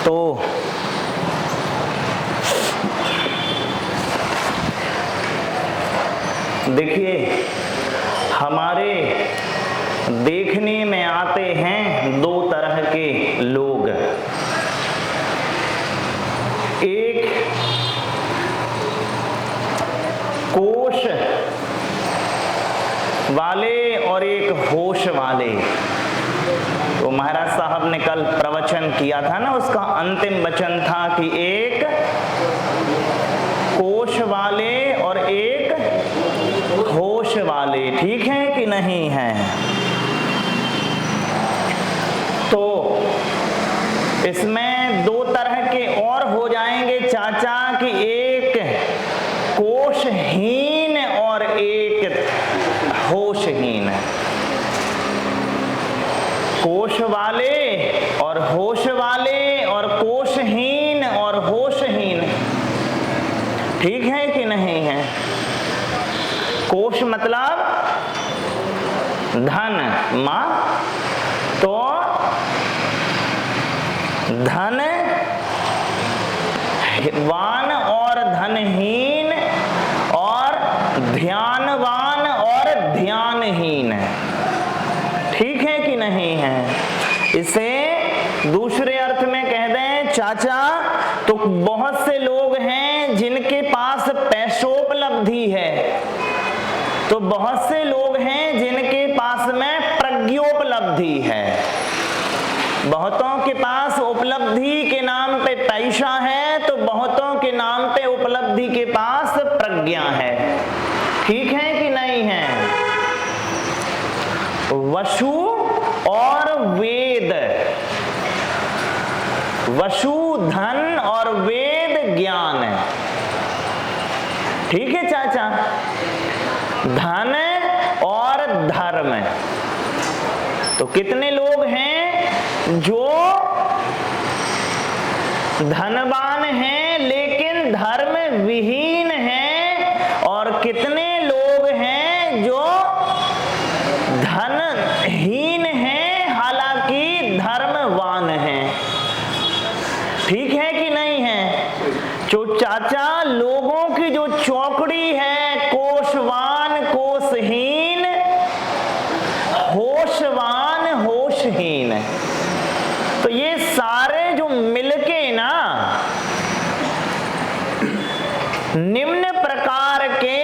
तो देखिए, हमारे देखने में आते हैं दो तरह के लोग। एक कोश वाले और एक होश वाले। तो महाराज साहब ने कल प्रवचन किया था ना, उसका अंतिम वचन था कि एक कोश वाले और एक होश वाले। ठीक है कि नहीं है? तो इसमें दो तरह के और हो जाएंगे चाचा, कि एक कोशहीन और एक होशहीन। कोश वाले और होश वाले और कोशहीन और होशहीन। ठीक है कि नहीं है? कोश मतलब धन, मां, तो धनवान और धनहीन और ध्यानवान और ध्यानहीन। ठीक है कि नहीं है? इसे दूसरे अर्थ में कह दें चाचा, तो बहुत से लोग हैं जिनके पास पैसोपलब्धि है, तो बहुत से लोग हैं जिनके पास में प्रज्ञोपलब्धि है। बहुतों के पास उपलब्धि के नाम पे पैसा है, तो बहुतों के नाम पे उपलब्धि के पास प्रज्ञा है। ठीक है कि नहीं है? वसु और वेद, वसु धन और वेद ज्ञान। ठीक है चाचा? धन और धर्म। तो कितने लोग हैं जो धनवान हैं लेकिन धर्म विहीन हैं, और कितने लोग हैं जो धनहीन हैं हालांकि धर्मवान हैं। ठीक है कि नहीं है? जो चाचा लोगों की जो चौकड़ी है, कोशवान कोशहीन, होशवान होशहीन, तो ये सारे जो मिलके ना निम्न प्रकार के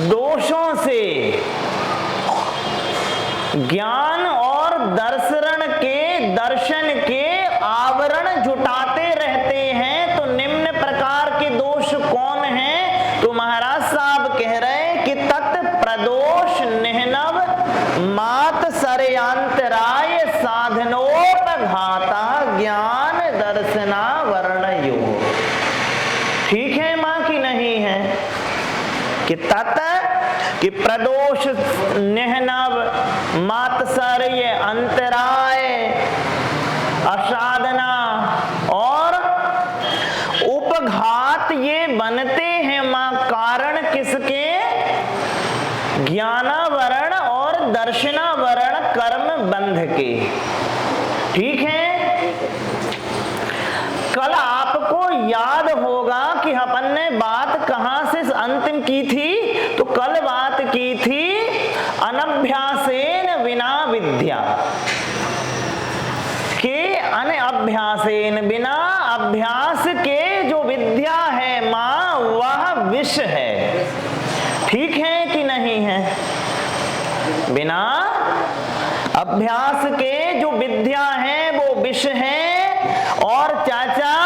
दोषों से ज्ञान और दर्शन के आवरण जुटाते रहते हैं। तो निम्न प्रकार के दोष कौन हैं? तो महाराज साहब कह रहे हैं कि तत् प्रदोष निहनव मात सरयांतराय साधनोपघाता ज्ञान दर्शना वर्णयो। ठीक है मां कि नहीं है? कि तत् कि प्रदोष निहनव मात्सर्य अंतराय असाधना और उपघात ये बनते हैं मां कारण किसके? ज्ञानावरण और दर्शनावरण कर्म बंध के। ठीक है? कल आपको याद होगा कि अपन ने बात कहां से अंतिम की थी? तो कल बात की थी अनभ्यासेन विना विद्या के, अनभ्यासेन बिना अभ्यास के जो विद्या है मां, वह विष है। ठीक है कि नहीं है? बिना अभ्यास के जो विद्या है वो विष है। और चाचा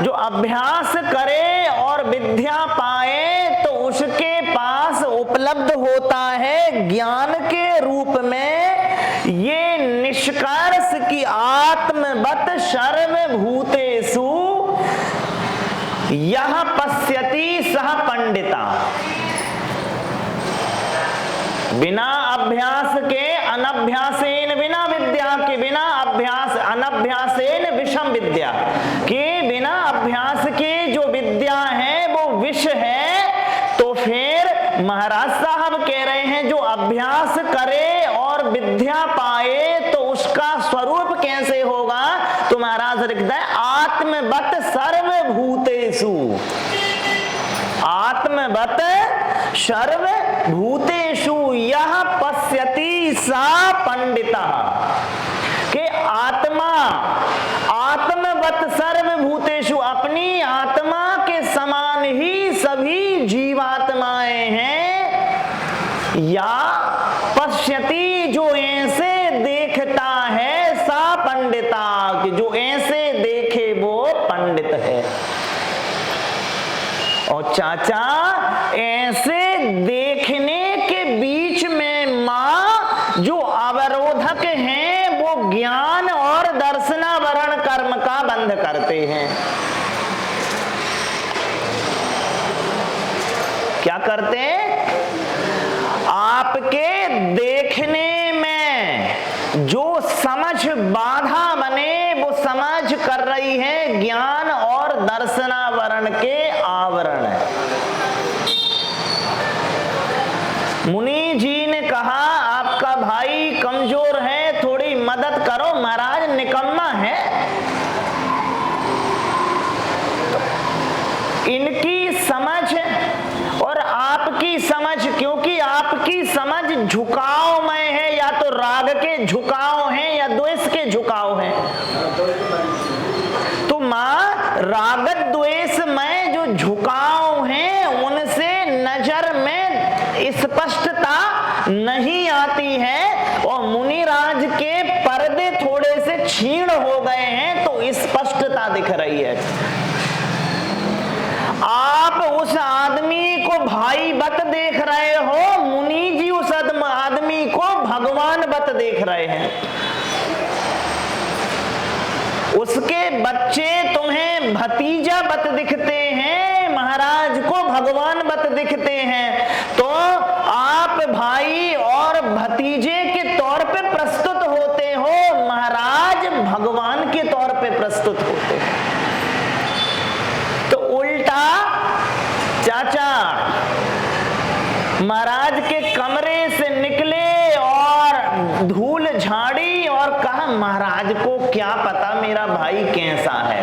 जो अभ्यास करे और विद्या पाए तो उसके पास उपलब्ध होता है ज्ञान के रूप में ये निष्कर्ष की आत्मवत सर्वभूतेषु यह पश्यति सह पंडिता। बिना अभ्यास के, अनभ्यासेन बिना विद्या के, बिना अभ्यास अनभ्यासेन विषम विद्या के, बिना अभ्यास के जो विद्या है वो विष है। तो फिर महाराज साहब कह रहे हैं जो अभ्यास करे और विद्या पाए तो उसका स्वरूप कैसे होगा? तो महाराज से लिखता है आत्मवत सर्वभूतेषु, आत्मवत सर्वभूतेषु यह पश्यति सा पंडितः, कि आत्मा आत्मवत सर्वभूतेषु, अपनी आत्मा के समान ही सभी जीवात्माएं हैं, या पश्यति जो ऐसे देखता है, सा पंडिता, कि जो ऐसे देखे वो पंडित है। और चाचा ऐसे देखने के बीच में मां जो अवरोधक हैं वो ज्ञान और दर्शनावरण कर्म का बंध करते हैं। क्या करते हैं? आपके देखने में जो समझ बाधा बने वो समझ कर रही है ज्ञान और दर्शनावरण के आवरण। मुनि जी ने कहा आपका भाई कमजोर है, थोड़ी मदद करो। महाराज निकम्मा है, इनकी समझ और आपकी समझ, क्योंकि आपकी समझ झुकाव में है, या तो राग के झुकाव हैं या द्वेष के झुकाव हैं। तो मां राग द्वेष में जो झुकाव हैं उनसे नजर में स्पष्टता नहीं आती है, और मुनिराज के पर्दे थोड़े से क्षीण हो गए हैं तो स्पष्टता दिख रही है। आप उस आदमी को भाई बत देख रहे हो, मुनि जी उस आदमी को भगवान बत देख रहे हैं। उसके बच्चे तुम्हें भतीजा बत दिखते हैं, महाराज को भगवान बत दिखते हैं, तो आप भाई और भतीजे के तौर पे प्रस्तुत होते हो, महाराज भगवान के तौर पे प्रस्तुत होते हैं। तो उल्टा चाचा महाराज के कमरे से निकले और धूल झाड़ी और कहा महाराज को क्या पता मेरा भाई कैसा है,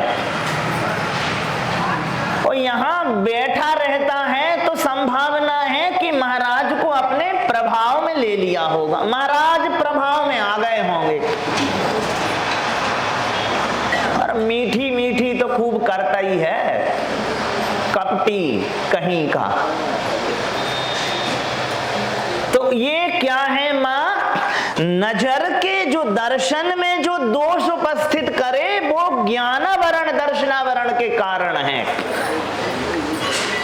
और यहां बैठा रहता है तो संभावना है कि महाराज को अपने प्रभाव में ले लिया होगा, महाराज प्रभाव में आ गए होंगे। और मीठी मीठी तो खूब करता ही है, कपटी कहीं का। तो ये क्या है मां? नजर के जो दर्शन में जो दोष उपस्थित करे वो ज्ञानावरण दर्शनावरण के कारण है,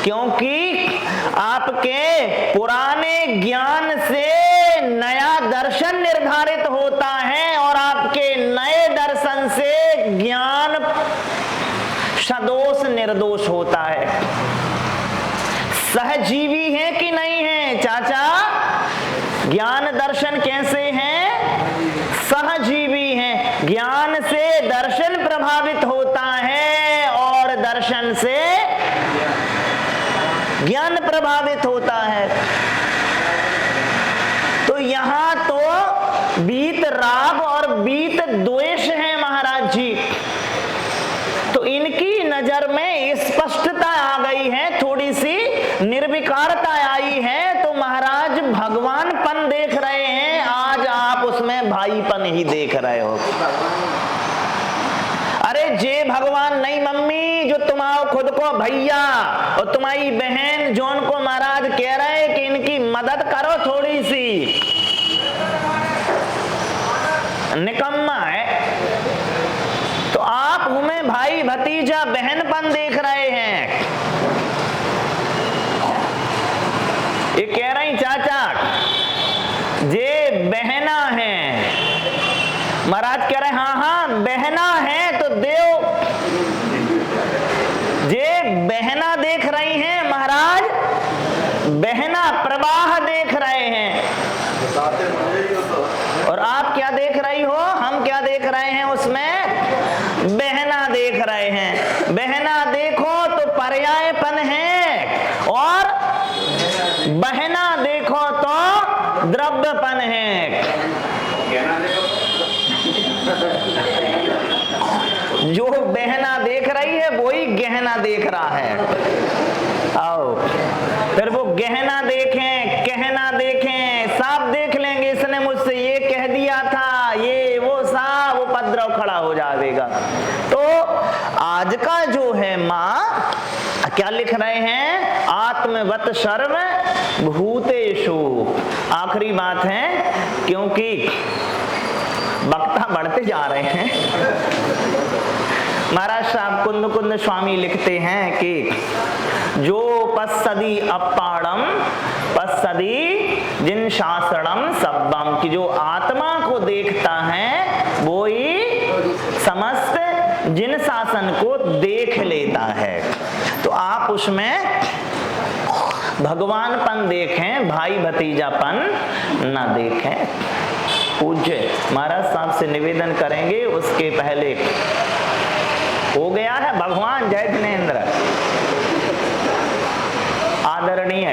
क्योंकि आपके पुराने ज्ञान से नया दर्शन निर्धारित होता है, और आपके नए दर्शन से ज्ञान सदोष निर्दोष होता है। सहजीवी है कि नहीं है चाचा? ज्ञान दर्शन कैसे हैं? सहजीवी हैं। ज्ञान से दर्शन प्रभावित होता है और दर्शन से ज्ञान प्रभावित होता है। तो यहां तो बीत राग और बीत द्वेष है महाराज जी, तो इनकी नजर में स्पष्टता आ गई है, थोड़ी सी निर्विकारता आई है, तो महाराज भगवानपन देख रहे हैं, आज आप उसमें भाईपन ही देख रहे हो। अरे जे भगवान नहीं मम्मी, जो तुम्हारा खुद को भैया और तुम्हारी बहन जोन को महाराज कह रहे हैं कि इनकी मदद करो थोड़ी सी, निकम्मा है। तो आप उन्हें भाई भतीजा बहनपन देख रहे हैं। ये कह रही चाचा जे बहना है, महाराज कह रहे हाँ हाँ बहना है तो देव। जे बहना देख रही हैं महाराज, बहना प्रवाह देख रहे हैं, और आप क्या देख रही हो? हम क्या देख रहे हैं उसमें? बहना देख रहे हैं। बहना देखो तो पर्यायपन है, और बहना देखो तो द्रव्यपन है। जो बहना देख रही है वही गहना देख रहा है। आओ फिर वो गहना देखें कहना देखें सब देख लेंगे, इसने मुझसे ये कह दिया था, ये वो सब उपद्रव खड़ा हो जाएगा। तो आज का जो है माँ क्या लिख रहे हैं, आत्मवत सर्व भूतेषु। आखिरी बात है, क्योंकि वक्ता बढ़ते जा रहे हैं। महाराज साहब कुंद कुंद स्वामी लिखते हैं कि जो पश्यति अपाड़म पश्यति जिन शासनम सब्बम, कि जो आत्मा को देखता है वो ही समस्त जिन शासन को देख लेता है। तो आप उसमें भगवानपन देखें, भाई भतीजापन न देखें। पूज्य महाराज साहब से निवेदन करेंगे, उसके पहले हो गया है भगवान जय जिनेन्द्र आदरणीय